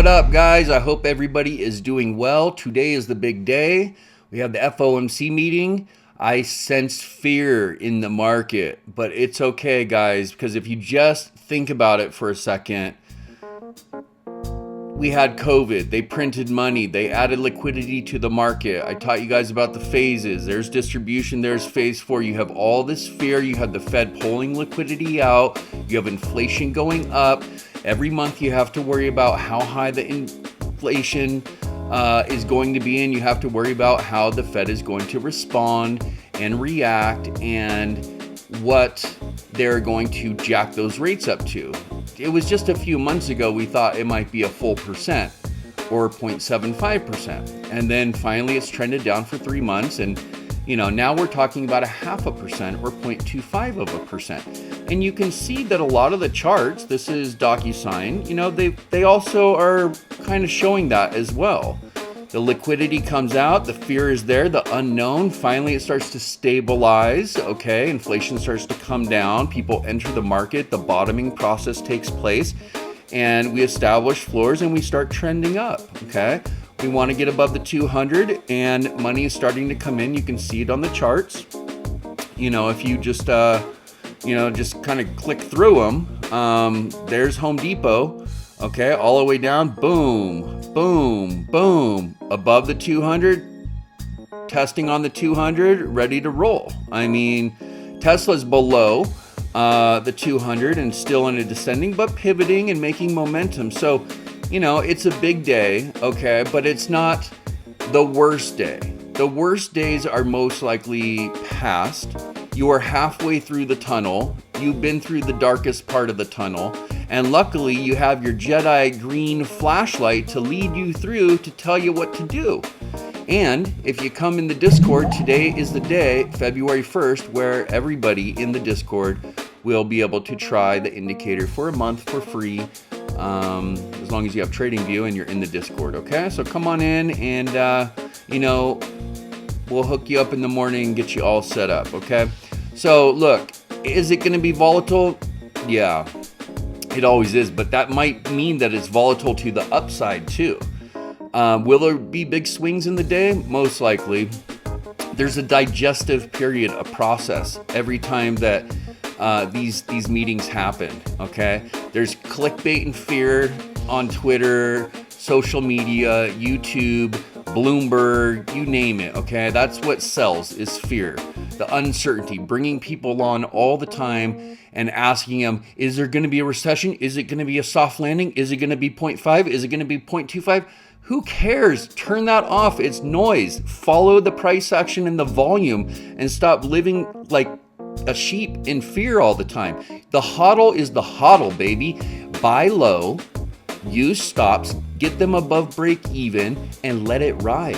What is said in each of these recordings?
What up, guys? I hope everybody is doing well. Today is the big day. We have the FOMC meeting. I sense fear in the market, but it's okay, guys, because if you just think about it for a second, we had COVID, they printed money, they added liquidity to the market. I taught you guys about the phases. There's distribution, there's phase 4. You have all this fear. You have the Fed pulling liquidity out. You have inflation going up. Every month you have to worry about how high the inflation is going to be, and you have to worry about how the Fed is going to respond and react and what they're going to jack those rates up to. It was just a few months ago we thought it might be a full percent or 0.75%. And then finally it's trended down for 3 months, and now we're talking about a 0.5% or 0.25%. And you can see that a lot of the charts, this is DocuSign, they also are kind of showing that as well. The liquidity comes out, the fear is there, the unknown, finally it starts to stabilize, okay? Inflation starts to come down, people enter the market, the bottoming process takes place, and we establish floors and we start trending up, okay? We want to get above the 200 and money is starting to come in. You can see it on the charts. If you just, just kind of click through them, there's Home Depot, okay? All the way down, boom, boom, boom, above the 200, testing on the 200, ready to roll. I mean, Tesla's below the 200 and still in a descending, but pivoting and making momentum. So, it's a big day, okay, but it's not the worst day. The worst days are most likely past. You are halfway through the tunnel. You've been through the darkest part of the tunnel. And luckily, you have your Jedi green flashlight to lead you through to tell you what to do. And if you come in the Discord, today is the day, February 1st, where everybody in the Discord will be able to try the indicator for a month for free, as long as you have TradingView and you're in the Discord, okay? So come on in and, we'll hook you up in the morning and get you all set up, okay? So look, is it going to be volatile? Yeah. It always is, but that might mean that it's volatile to the upside too. Will there be big swings in the day? Most likely. There's a digestive period, a process every time that these meetings happen, okay? There's clickbait and fear on Twitter, social media, YouTube, Bloomberg, you name it, okay? That's what sells, is fear. The uncertainty, bringing people on all the time and asking them, is there going to be a recession? Is it going to be a soft landing? Is it going to be 0.5? Is it going to be 0.25? Who cares? Turn that off. It's noise. Follow the price action and the volume and stop living like a sheep in fear all the time. The hodl is the hodl, baby. Buy low, use stops, get them above break even, and let it ride.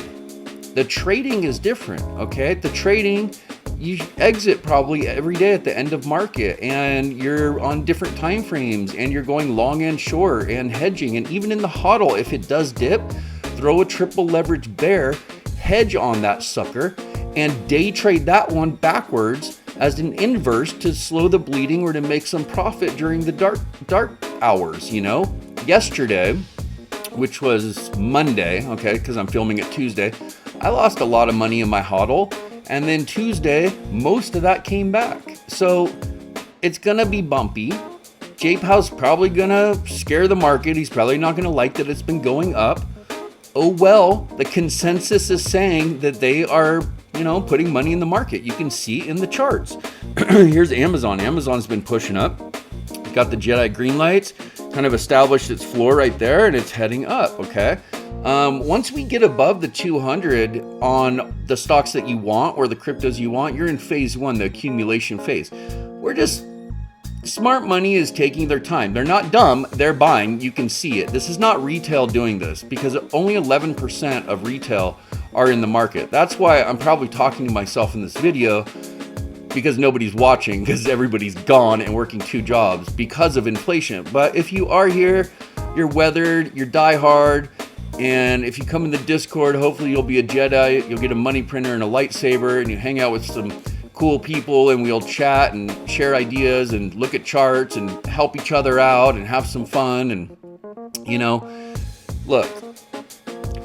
The trading is different, okay? The trading, you exit probably every day at the end of market, and you're on different time frames, and you're going long and short and hedging. And even in the hodl, if it does dip, throw a triple leverage bear, hedge on that sucker, and day trade that one backwards as an inverse to slow the bleeding or to make some profit during the dark hours. Yesterday, which was Monday, okay, because I'm filming it Tuesday, I lost a lot of money in my hodl. And then Tuesday, most of that came back. So it's going to be bumpy. J-Pow's probably going to scare the market. He's probably not going to like that it's been going up. Oh, well, the consensus is saying that they are, putting money in the market. You can see in the charts. Here's Amazon. Amazon's been pushing up. Got the Jedi green lights, kind of established its floor right there, and it's heading up, okay? Once we get above the 200 on the stocks that you want or the cryptos you want, you're in phase 1, the accumulation phase. Smart money is taking their time. They're not dumb, they're buying. You can see it. This is not retail doing this because only 11% of retail are in the market. That's why I'm probably talking to myself in this video, because nobody's watching, because everybody's gone and working 2 jobs because of inflation. But if you are here, you're weathered, you're diehard, and if you come in the Discord, hopefully you'll be a Jedi, you'll get a money printer and a lightsaber, and you hang out with some cool people, and we'll chat and share ideas and look at charts and help each other out and have some fun. And Look,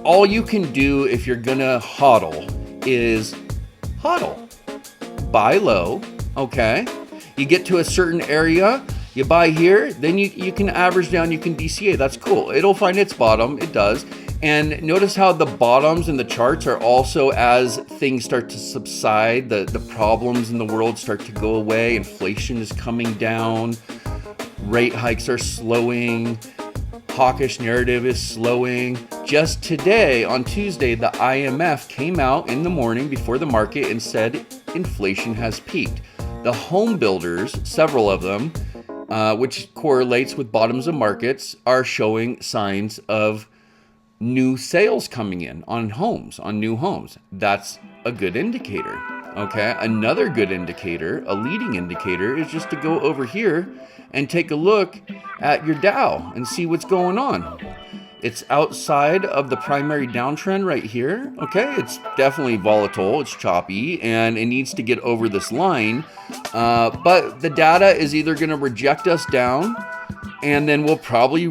all you can do if you're gonna hodl is hodl. Buy low, okay? You get to a certain area, you buy here, then you can average down, you can DCA. That's cool. It'll find its bottom, it does. And notice how the bottoms in the charts are also as things start to subside, the problems in the world start to go away, inflation is coming down, rate hikes are slowing, hawkish narrative is slowing. Just today, on Tuesday, the IMF came out in the morning before the market and said inflation has peaked. The home builders, several of them, which correlates with bottoms of markets, are showing signs of new sales coming in on homes, on new homes. That's a good indicator. Okay, another good indicator, a leading indicator, is just to go over here and take a look at your Dow and see what's going on. It's outside of the primary downtrend right here. Okay, it's definitely volatile, it's choppy, and it needs to get over this line. But the data is either going to reject us down, and then we'll probably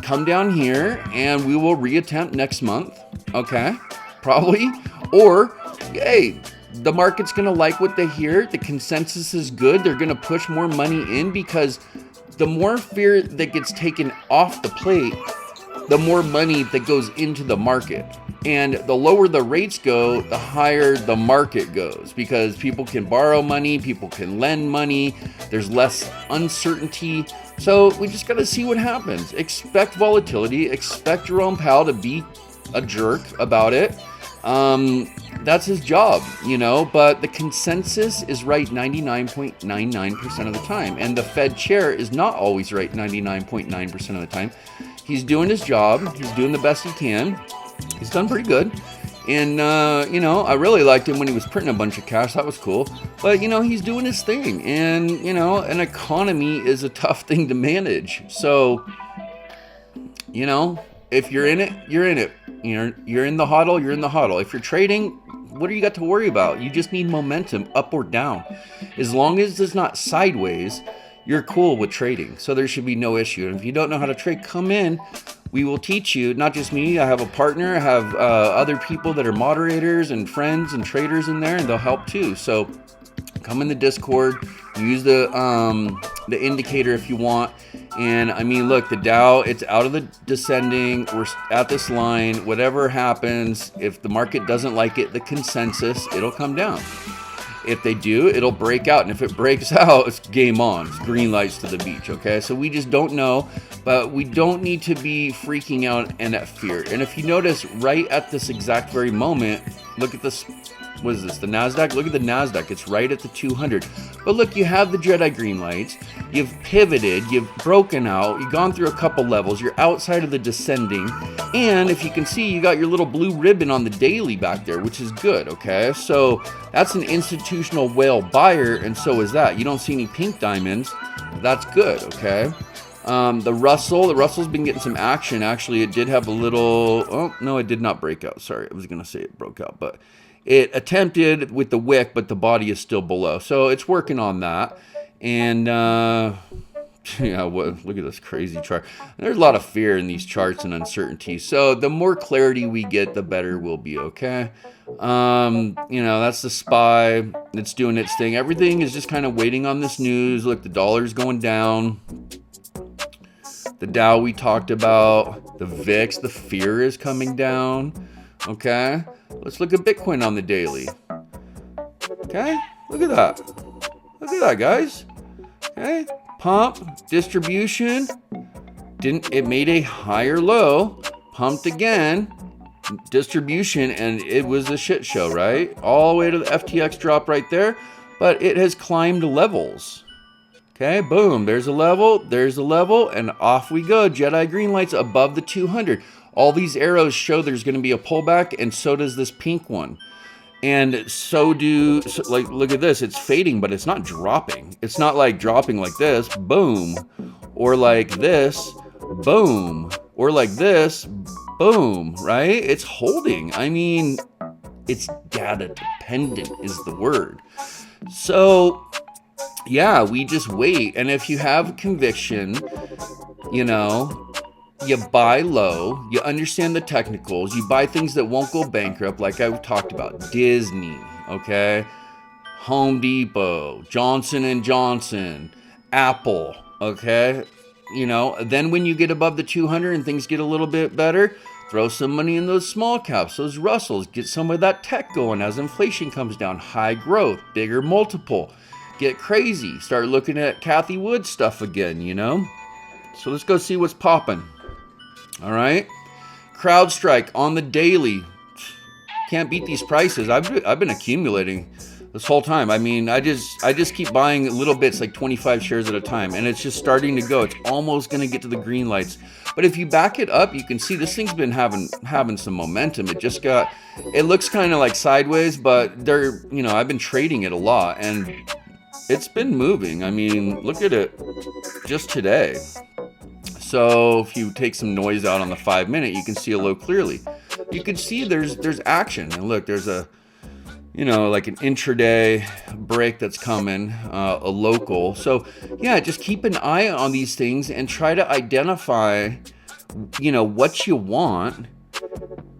come down here and we will reattempt next month. Okay, probably. Or, hey, the market's going to like what they hear. The consensus is good. They're going to push more money in, because the more fear that gets taken off the plate, the more money that goes into the market. And the lower the rates go, the higher the market goes, because people can borrow money, people can lend money, there's less uncertainty. So we just got to see what happens. Expect volatility, expect Jerome Powell to be a jerk about it. That's his job, you know, but the consensus is right 99.99% of the time. And the Fed chair is not always right 99.9% of the time. He's doing his job. He's doing the best he can. He's done pretty good. And, you know, I really liked him when he was printing a bunch of cash. That was cool. But, you know, he's doing his thing. And, you know, an economy is a tough thing to manage. So, you know, if you're in it, you're in it. You're in the hodl, you're in the hodl. If you're trading, what do you got to worry about? You just need momentum, up or down. As long as it's not sideways, you're cool with trading. So there should be no issue. And if you don't know how to trade, come in. We will teach you, not just me. I have a partner. I have other people that are moderators and friends and traders in there, and they'll help too. So come in the Discord, use the indicator if you want. And I mean, look, the Dow, it's out of the descending. We're at this line. Whatever happens, if the market doesn't like it, the consensus, it'll come down. If they do, it'll break out. And if it breaks out, it's game on. It's green lights to the beach, okay? So we just don't know, but we don't need to be freaking out and at fear. And if you notice, right at this exact very moment, look at this. What is this, the NASDAQ? Look at the NASDAQ. It's right at the 200. But look, you have the Jedi green lights. You've pivoted. You've broken out. You've gone through a couple levels. You're outside of the descending. And if you can see, you got your little blue ribbon on the daily back there, which is good, okay? So that's an institutional whale buyer, and so is that. You don't see any pink diamonds. That's good, okay? The Russell's been getting some action. Actually, it did have a little, oh, no, it did not break out. Sorry, I was going to say it broke out, but it attempted with the wick, but the body is still below. So it's working on that. And, yeah, look at this crazy chart. There's a lot of fear in these charts and uncertainty. So the more clarity we get, the better we'll be, okay? You know, that's the SPY. It's doing its thing. Everything is just kind of waiting on this news. Look, the dollar's going down. The Dow we talked about. The VIX, the fear is coming down. Okay? Let's look at Bitcoin on the daily. Okay? Look at that. Look at that, guys. Okay? Pump, distribution. It made a higher low. Pumped again. Distribution, and it was a shit show, right? All the way to the FTX drop right there. But it has climbed levels. Okay, boom, there's a level, and off we go. Jedi green lights above the 200. All these arrows show there's going to be a pullback, and so does this pink one. And so like, look at this, it's fading, but it's not dropping. It's not like dropping like this, boom, or like this, boom, or like this, boom, right? It's holding. I mean, it's data dependent is the word. So, yeah, we just wait. And if you have conviction, you know, you buy low, you understand the technicals, you buy things that won't go bankrupt, like I talked about, Disney, okay, Home Depot, Johnson and Johnson, Apple, okay, then when you get above the 200 and things get a little bit better, throw some money in those small caps, those Russells, get some of that tech going as inflation comes down, high growth, bigger multiple, get crazy, start looking at Cathie Wood stuff again, So let's go see what's popping. All right. CrowdStrike on the daily. Can't beat these prices. I've been accumulating this whole time. I mean, I just keep buying little bits, like 25 shares at a time, and it's just starting to go. It's almost going to get to the green lights. But if you back it up, you can see this thing's been having some momentum. It looks kind of like sideways, but I've been trading it a lot, and it's been moving. I mean, look at it just today. So if you take some noise out on the 5-minute, you can see a low clearly. You can see there's action. And look, there's like an intraday break that's coming, a local. So yeah, just keep an eye on these things and try to identify, what you want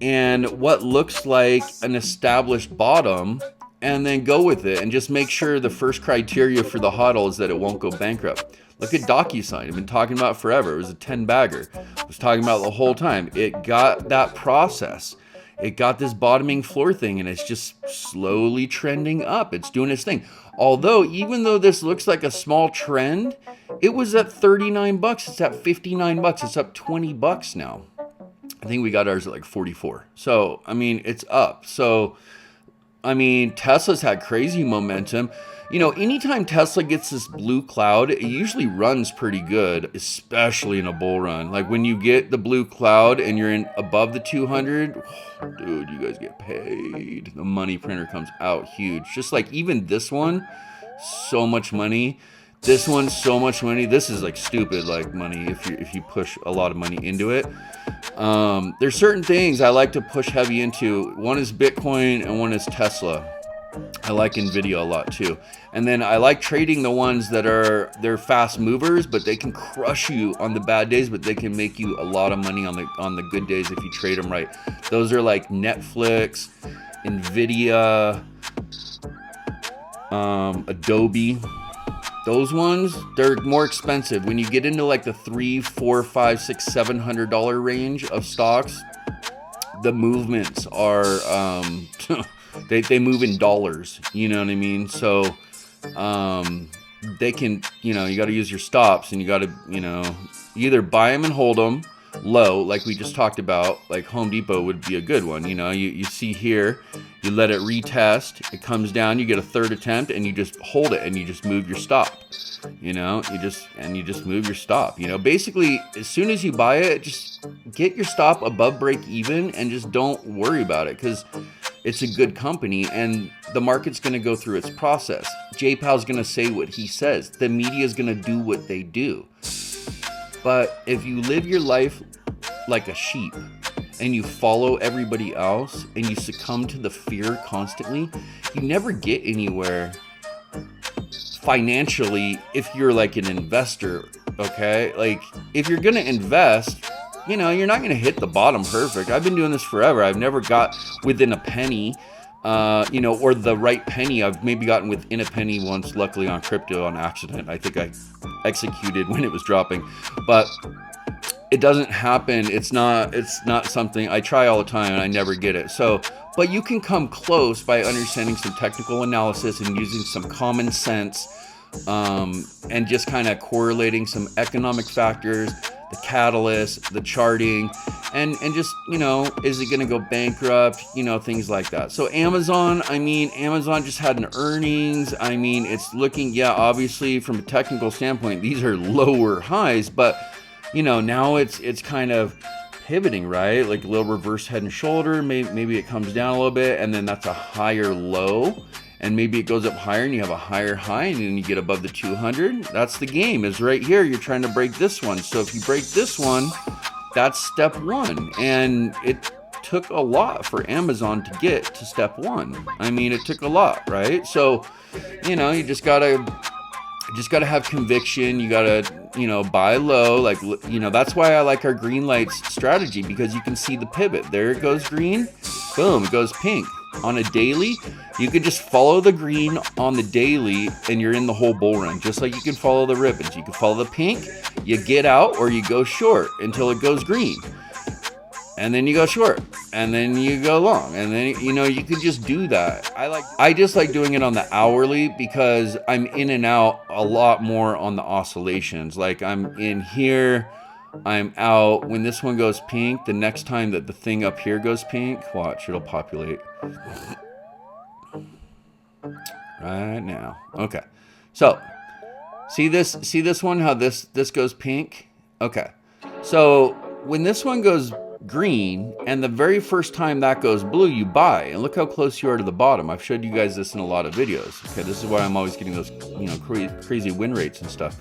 and what looks like an established bottom, and then go with it, and just make sure the first criteria for the HODL is that it won't go bankrupt. Look at DocuSign. I've been talking about forever. It was a 10-bagger. I was talking about the whole time. It got that process. It got this bottoming floor thing, and it's just slowly trending up. It's doing its thing. Although, even though this looks like a small trend, it was at $39. It's at $59. It's up $20 now. I think we got ours at like 44. So, I mean, it's up. So, I mean, Tesla's had crazy momentum. Anytime Tesla gets this blue cloud, it usually runs pretty good, especially in a bull run. Like when you get the blue cloud and you're in above the 200, dude, you guys get paid. The money printer comes out huge. Just like even this one, so much money. This one's so much money. This is like stupid like money if you push a lot of money into it. There's certain things I like to push heavy into. One is Bitcoin and one is Tesla. I like Nvidia a lot too. And then I like trading the ones they're fast movers, but they can crush you on the bad days, but they can make you a lot of money on the good days if you trade them right. Those are like Netflix, Nvidia, Adobe. Those ones, they're more expensive. When you get into like the $300, $400, $500, $600, $700 range of stocks, the movements are they move in dollars, you know what I mean? So they can, you got to use your stops, and you got to, either buy them and hold them low, like we just talked about. Like Home Depot would be a good one. You see here, you let it retest, it comes down, you get a third attempt, and you just hold it, and you just move your stop. You just move your stop. Basically, as soon as you buy it, just get your stop above break even, and just don't worry about it, because it's a good company, and the market's going to go through its process. J-Pow's going to say what he says. The media is going to do what they do. But if you live your life like a sheep and you follow everybody else and you succumb to the fear constantly, you never get anywhere financially if you're like an investor, okay? Like if you're going to invest, you're not going to hit the bottom perfect. I've been doing this forever. I've never got within a penny, or the right penny. I've maybe gotten within a penny once, luckily on crypto on accident. I think I executed when it was dropping, but it doesn't happen. It's not something I try all the time and I never get it. So, but you can come close by understanding some technical analysis and using some common sense, and just kind of correlating some economic factors, the catalyst, the charting, and just, is it going to go bankrupt? Things like that. So Amazon just had an earnings. It's looking, obviously from a technical standpoint, these are lower highs, but, now it's kind of pivoting, right? Like a little reverse head and shoulder. Maybe it comes down a little bit, and then that's a higher low. And maybe it goes up higher and you have a higher high, and then you get above the 200. That's the game, is right here. You're trying to break this one. So if you break this one, that's step one. And it took a lot for Amazon to get to step one. It took a lot, right? So, you just got to You just got to have conviction. You got to, buy low. Like, that's why I like our green lights strategy, because you can see the pivot. There it goes green. Boom, it goes pink. On a daily, you can just follow the green on the daily and you're in the whole bull run. Just like you can follow the ribbons. You can follow the pink, you get out or you go short until it goes green. And then you go short, and then you go long, and then, you could just do that. I just like doing it on the hourly because I'm in and out a lot more on the oscillations. Like I'm in here, I'm out. When this one goes pink, the next time that the thing up here goes pink, watch, it'll populate. Right now. Okay. So, see this one, how this goes pink? Okay. So, when this one goes green and the very first time that goes blue, you buy, and look how close you are to the bottom. I've showed you guys this in a lot of videos. Okay, this is why I'm always getting those crazy win rates and stuff.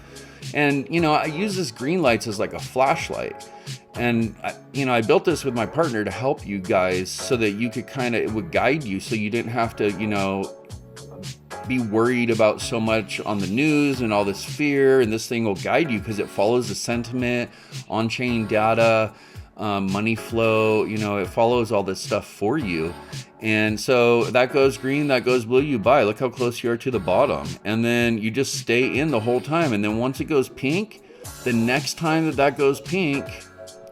And I use this green lights as like a flashlight, and I built this with my partner to help you guys so that you could it would guide you, so you didn't have to be worried about so much on the news and all this fear. And this thing will guide you because it follows the sentiment, on-chain data, money flow, it follows all this stuff for you. And so that goes green, that goes blue, you buy. Look how close you are to the bottom. And then you just stay in the whole time. And then once it goes pink, the next time that goes pink,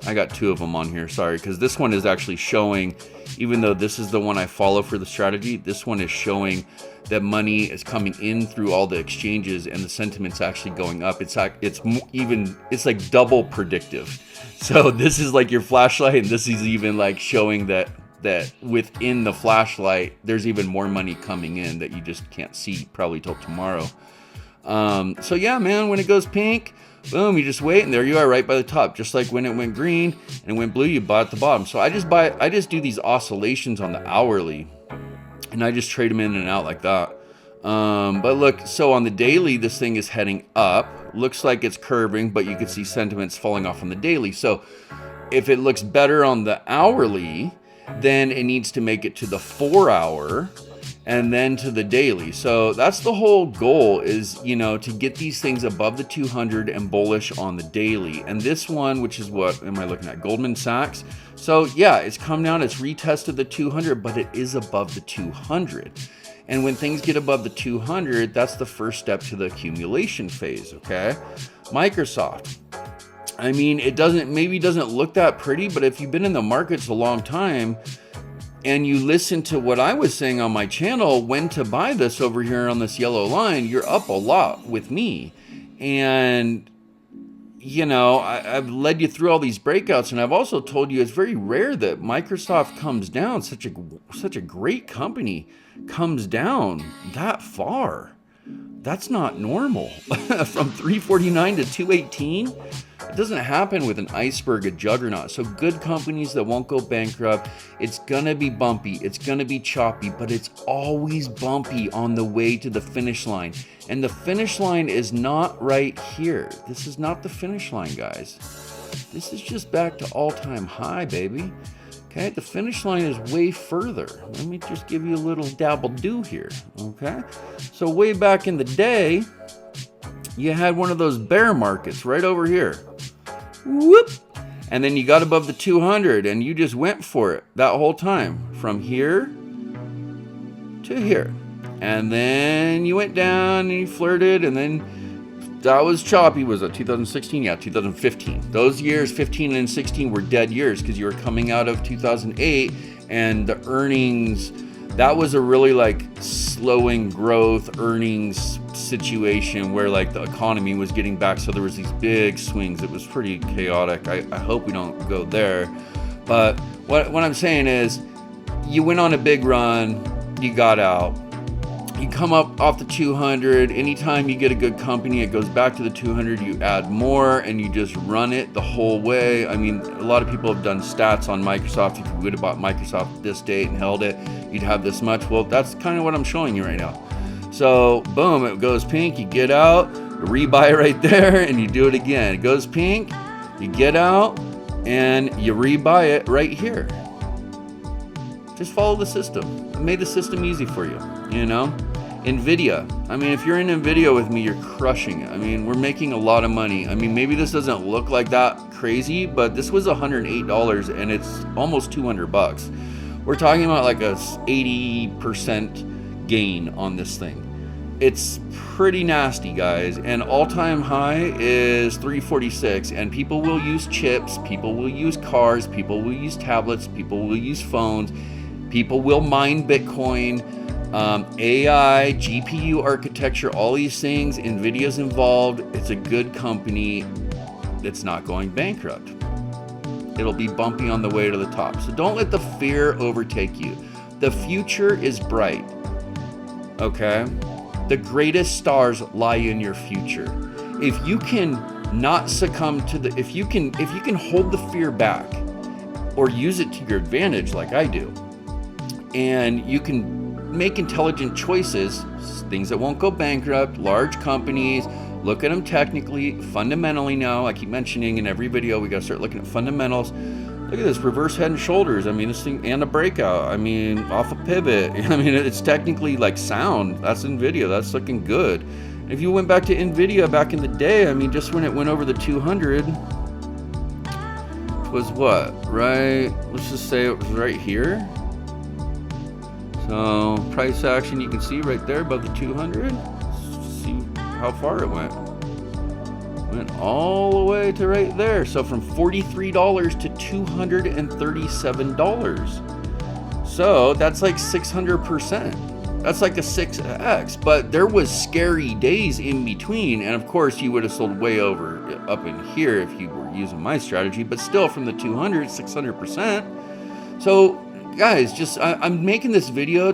I got two of them on here, sorry, because this one is actually showing, even though this is the one I follow for the strategy, this one is showing that money is coming in through all the exchanges and the sentiment's actually going up. It's like double predictive. So this is like your flashlight, and this is even like showing that within the flashlight, there's even more money coming in that you just can't see probably till tomorrow. So yeah, man, when it goes pink, boom, you just wait, and there you are right by the top. Just like when it went green and it went blue, you bought at the bottom. So I just do these oscillations on the hourly, and I just trade them in and out like that. But look, so on the daily, this thing is heading up. Looks like it's curving, but you can see sentiments falling off on the daily. So if it looks better on the hourly, then it needs to make it to the 4 hour and then to the daily. So that's the whole goal, is, to get these things above the 200 and bullish on the daily. And this one, which is what am I looking at? Goldman Sachs. So yeah, it's come down, it's retested the 200, but it is above the 200. And when things get above the 200, that's the first step to the accumulation phase, okay? Microsoft. I mean, maybe doesn't look that pretty, but if you've been in the markets a long time and you listen to what I was saying on my channel, when to buy this over here on this yellow line, you're up a lot with me. And I've led you through all these breakouts, and I've also told you it's very rare that Microsoft comes down, such a great company comes down that far. That's not normal. From 349 to 218, it doesn't happen with an iceberg, a juggernaut. So good companies that won't go bankrupt, it's gonna be bumpy, it's gonna be choppy, but it's always bumpy on the way to the finish line. And the finish line is not right here. This is not the finish line, guys. This is just back to all-time high, baby. Okay, the finish line is way further. Let me just give you a little dabble-do here, okay? So way back in the day, you had one of those bear markets right over here. Whoop! And then you got above the 200, and you just went for it that whole time, from here to here. And then you went down and you flirted, and then that was choppy. Was it 2016? Yeah, 2015. Those years, 15 and 16, were dead years because you were coming out of 2008, and the earnings, that was a really slowing growth earnings situation where the economy was getting back. So there was these big swings. It was pretty chaotic. I hope we don't go there. But what I'm saying is, you went on a big run, you got out. You come up off the 200. Anytime you get a good company, it goes back to the 200. You add more, and you just run it the whole way. I mean, a lot of people have done stats on Microsoft. If you would have bought Microsoft this date and held it, you'd have this much. Well, that's kind of what I'm showing you right now. So, boom, it goes pink. You get out, rebuy right there, and you do it again. It goes pink, you get out, and you rebuy it right here. Just follow the system. It made the system easy for you, Nvidia. I mean, if you're in Nvidia with me, you're crushing it. I mean, we're making a lot of money. I mean, maybe this doesn't look like that crazy, but this was $108 and it's almost 200 bucks. We're talking about like a 80% gain on this thing. It's pretty nasty, guys. And all-time high is 346, and people will use chips, people will use cars, people will use tablets, people will use phones, people will mine Bitcoin, AI, GPU architecture, all these things. Nvidia's involved. It's a good company. It's not going bankrupt. It'll be bumpy on the way to the top. So don't let the fear overtake you. The future is bright. Okay? The greatest stars lie in your future. If you can not succumb to if you can hold the fear back or use it to your advantage like I do, and you can make intelligent choices, things that won't go bankrupt, large companies, look at them technically, fundamentally now. I keep mentioning in every video, we got to start looking at fundamentals. Look at this reverse head and shoulders. I mean, this thing, and a breakout. I mean, off a pivot. I mean, it's technically like sound. That's Nvidia. That's looking good. If you went back to Nvidia back in the day, I mean, just when it went over the 200, was what? Right? Let's just say it was right here. So price action, you can see right there above the 200. See how far it went. Went all the way to right there. So from $43 to $237. So that's like 600%. That's like a 6x. But there was scary days in between. And of course you would have sold way over up in here if you were using my strategy. But still from the 200, 600%. So guys, just I'm making this video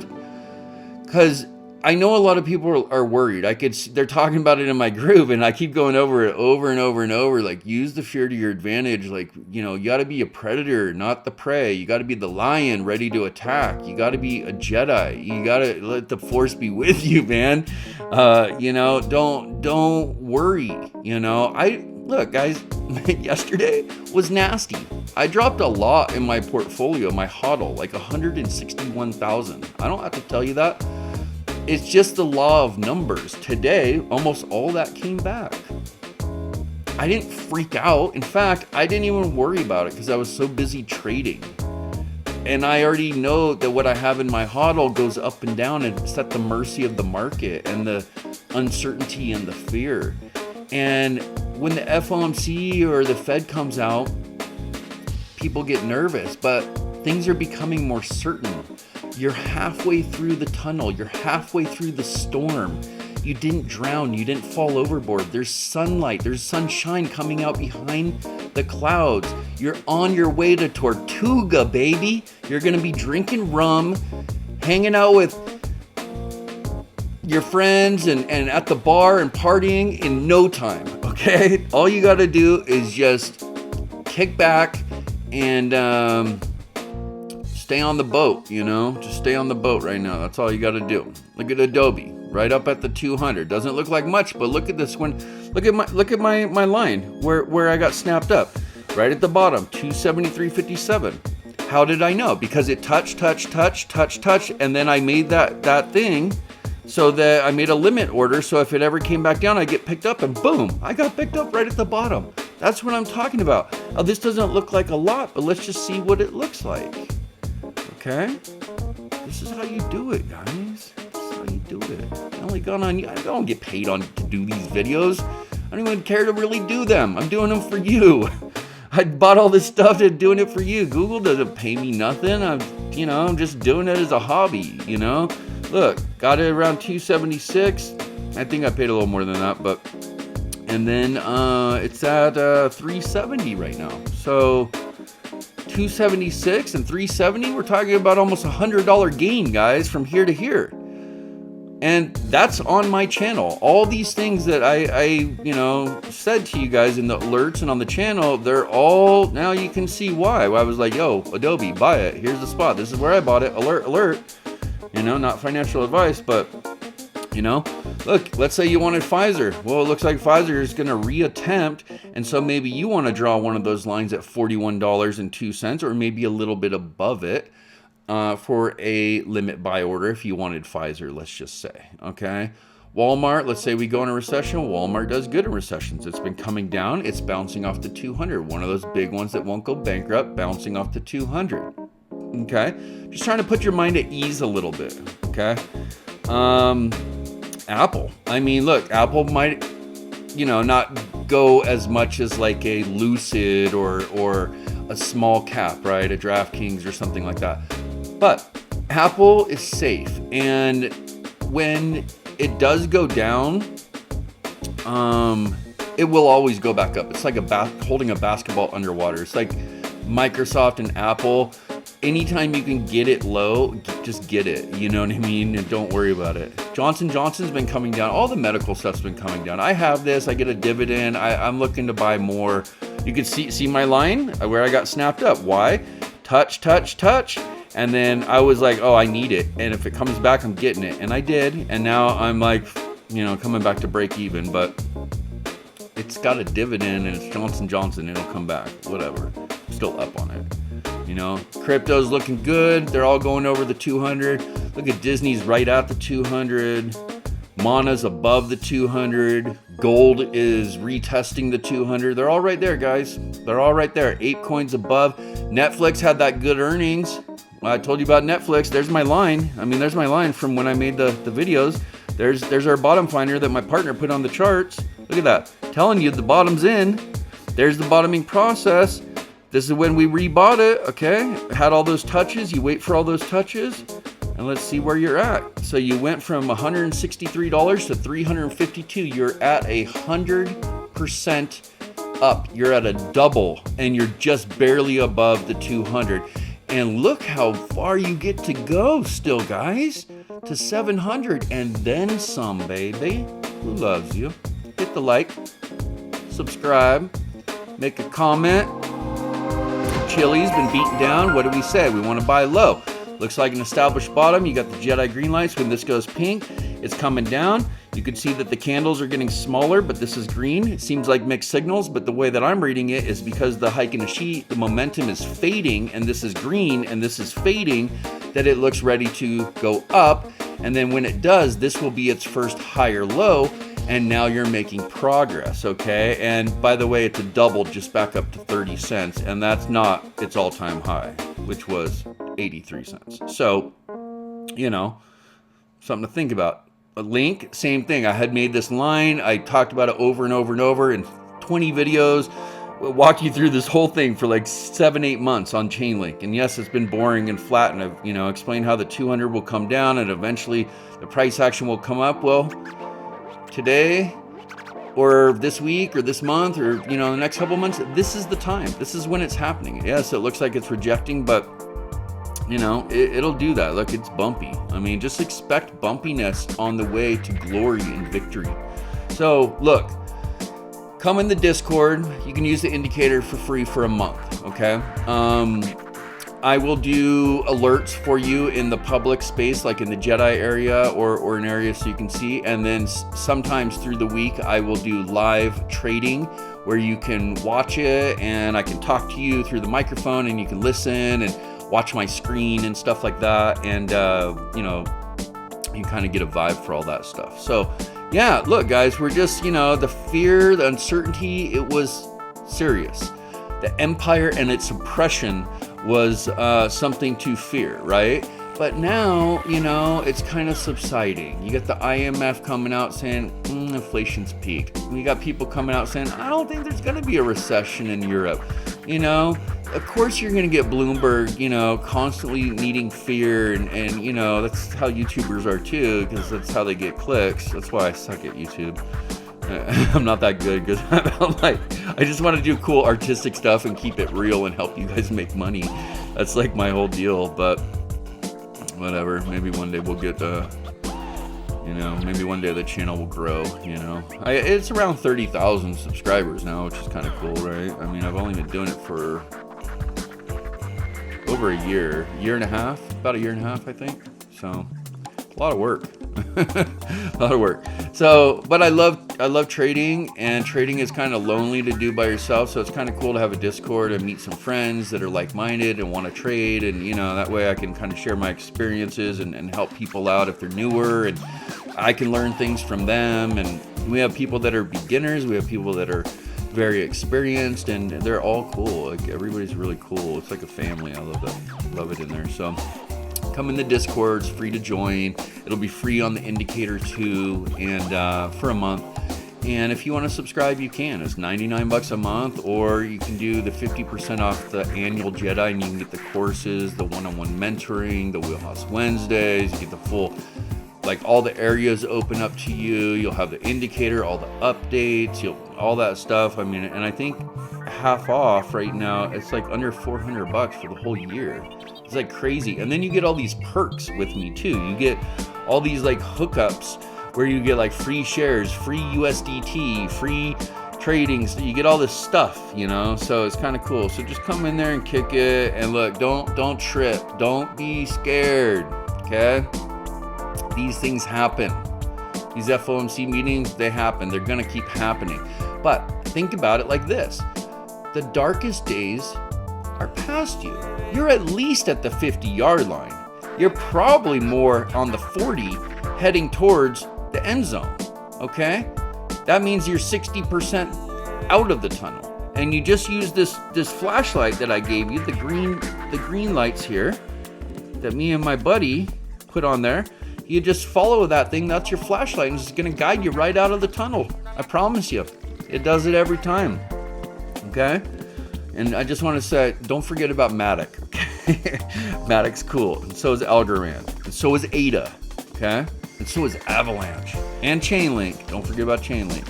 because I know a lot of people are worried. They're talking about it in my group, and I keep going over it over and over and over. Like, use the fear to your advantage. Like, you know, you got to be a predator, not the prey. You got to be the lion, ready to attack. You got to be a Jedi. You got to let the Force be with you, man. You know, don't worry. You know, look, guys. Yesterday was nasty. I dropped a lot in my portfolio, my hodl, like 161,000. I don't have to tell you that. It's just the law of numbers. Today, almost all that came back. I didn't freak out. In fact, I didn't even worry about it because I was so busy trading. And I already know that what I have in my hodl goes up and down, and it's at the mercy of the market and the uncertainty and the fear. And when the FOMC or the Fed comes out, people get nervous, but things are becoming more certain. You're halfway through the tunnel. You're halfway through the storm. You didn't drown. You didn't fall overboard. There's sunlight. There's sunshine coming out behind the clouds. You're on your way to Tortuga, baby. You're going to be drinking rum, hanging out with your friends and at the bar and partying in no time, okay? All you got to do is just kick back and stay on the boat, you know? Just stay on the boat right now. That's all you got to do. Look at Adobe, right up at the 200. Doesn't look like much, but look at this one. Look at my line where I got snapped up. Right at the bottom, 273.57. How did I know? Because it touched, and then I made that thing so that I made a limit order. So if it ever came back down, I get picked up, and boom, I got picked up right at the bottom. That's what I'm talking about. Now, this doesn't look like a lot, but let's just see what it looks like. Okay? This is how you do it, guys. This is how you do it. I don't get paid to do these videos. I don't even care to really do them. I'm doing them for you. I bought all this stuff and doing it for you. Google doesn't pay me nothing. I'm just doing it as a hobby, you know? Look, got it around 276. I think I paid a little more than that, and then it's at 370 right now. So 276 and 370, we're talking about almost $100 gain, guys, from here to here. And that's on my channel. All these things that I said to you guys in the alerts and on the channel, they're all, now you can see why. I was like, yo, Adobe, buy it. Here's the spot. This is where I bought it. Alert. Not financial advice, but, look, let's say you wanted Pfizer. Well, it looks like Pfizer is going to reattempt. And so maybe you want to draw one of those lines at $41.02, or maybe a little bit above it. for a limit buy order if you wanted Pfizer, let's just say, okay? Walmart, let's say we go in a recession. Walmart does good in recessions. It's been coming down. It's bouncing off the 200. One of those big ones that won't go bankrupt, bouncing off the 200. Okay? Just trying to put your mind at ease a little bit. Okay? Apple. I mean, look, Apple might, not go as much as like a Lucid or a small cap, right? A DraftKings or something like that. But Apple is safe. And when it does go down, it will always go back up. It's like holding a basketball underwater. It's like Microsoft and Apple. Anytime you can get it low, just get it. You know what I mean? And don't worry about it. Johnson & Johnson's been coming down. All the medical stuff's been coming down. I have this. I get a dividend. I'm looking to buy more. You can see my line where I got snapped up. Why? Touch. And then I was like, oh, I need it. And if it comes back, I'm getting it. And I did. And now I'm like, coming back to break even. But it's got a dividend and it's Johnson & Johnson. It'll come back. Whatever. Still up on it. Crypto's looking good. They're all going over the 200. Look at Disney's right at the 200. Mana's above the 200. Gold is retesting the 200. They're all right there, guys. They're all right there. 8 coins above. Netflix had that good earnings. I told you about Netflix. There's my line. There's my line from when I made the videos. There's our bottom finder that my partner put on the charts. Look at that. Telling you the bottom's in. There's the bottoming process. This is when we rebought it, okay? Had all those touches. You wait for all those touches. And let's see where you're at. So you went from $163 to $352. You're at 100% up. You're at a double. And you're just barely above the 200. And look how far you get to go still, guys. To 700 and then some, baby. Who loves you? Hit the like. Subscribe. Make a comment. Chili's been beaten down. What do we say? We want to buy low. Looks like an established bottom. You got the Jedi green lights. When this goes pink, it's coming down. You can see that the candles are getting smaller, but this is green. It seems like mixed signals, but the way that I'm reading it is because the hike in the sheet, the momentum is fading, and this is green, and this is fading, that it looks ready to go up. And then when it does, this will be its first higher low, and now you're making progress, okay? And by the way, it's a double just back up to 30 cents, and that's not its all-time high, which was 83 cents. So, something to think about. A link, same thing. I had made this line. I talked about it over and over and over in 20 videos. We'll walk you through this whole thing for like 7-8 months on Chainlink. And yes, it's been boring and flat, and I've, explained how the 200 will come down and eventually the price action will come up. Well, today or this week or this month or the next couple months, this is the time. This is when it's happening. Yes, it looks like it's rejecting, but it'll do that. Look, it's bumpy. Just expect bumpiness on the way to glory and victory. So look, come in the Discord. You can use the indicator for free for a month, okay? I will do alerts for you in the public space, like in the Jedi area or an area so you can see. And then sometimes through the week, I will do live trading where you can watch it and I can talk to you through the microphone and you can listen and watch my screen and stuff like that. And, you kind of get a vibe for all that stuff. So yeah, look guys, we're just, the fear, the uncertainty, it was serious. The empire and its oppression was something to fear, right? But now, it's kind of subsiding. You got the IMF coming out saying inflation's peaked. We got people coming out saying, I don't think there's going to be a recession in Europe. Of course you're going to get Bloomberg, constantly needing fear. And that's how YouTubers are too, because that's how they get clicks. That's why I suck at YouTube. I'm not that good because I just want to do cool artistic stuff and keep it real and help you guys make money. That's like my whole deal, but whatever. Maybe one day we'll get, maybe one day the channel will grow, It's around 30,000 subscribers now, which is kind of cool, right? I've only been doing it for over a year and a half, about a year and a half, I think. So, a lot of work. a lot of work. So, but I love trading, and trading is kind of lonely to do by yourself. So it's kind of cool to have a Discord and meet some friends that are like-minded and want to trade. And, you know, that way I can kind of share my experiences and help people out if they're newer, and I can learn things from them. And we have people that are beginners. We have people that are very experienced, and they're all cool. Like, everybody's really cool. It's like a family. I love that. Love it in there. So come in the Discord. It's free to join. It'll be free on the indicator too, and for a month. And if you want to subscribe, you can. It's $99 a month, or you can do the 50% off the annual Jedi, and you can get the courses, the one-on-one mentoring, the Wheelhouse Wednesdays. You get the full, like, all the areas open up to you. You'll have the indicator, all the updates, all that stuff. I mean, and I think half off right now. It's like under $400 for the whole year. It's like crazy. And then you get all these perks with me too. You get all these like hookups where you get like free shares, free USDT, free tradings. You get all this stuff, you know, so it's kind of cool. So just come in there and kick it. And look, don't trip. Don't be scared. Okay. These things happen. These FOMC meetings, they happen. They're going to keep happening. But think about it like this. The darkest days are past you. You're at least at the 50-yard line. You're probably more on the 40 heading towards the end zone. Okay? That means you're 60% out of the tunnel. And you just use this flashlight that I gave you, the green lights here that me and my buddy put on there. You just follow that thing. That's your flashlight, and it's going to guide you right out of the tunnel. I promise you. It does it every time. Okay? And I just want to say, don't forget about Matic. Okay? Matic's cool. And so is Algorand. And so is ADA. Okay? And so is Avalanche. And Chainlink. Don't forget about Chainlink.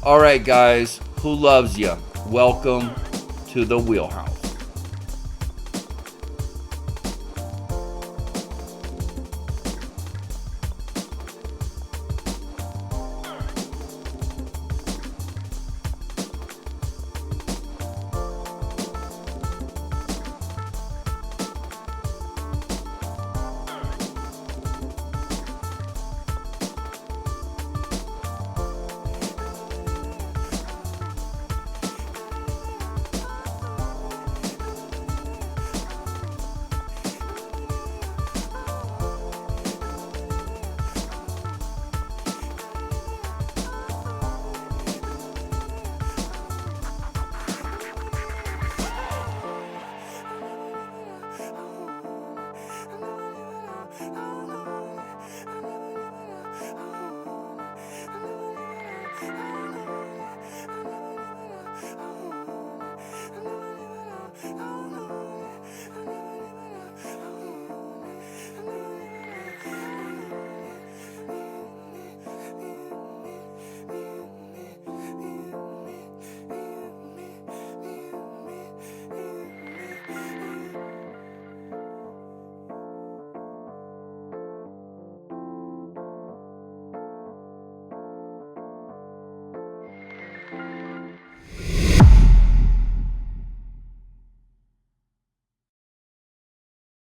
All right, guys. Who loves you? Welcome to the Wheelhouse. Oh.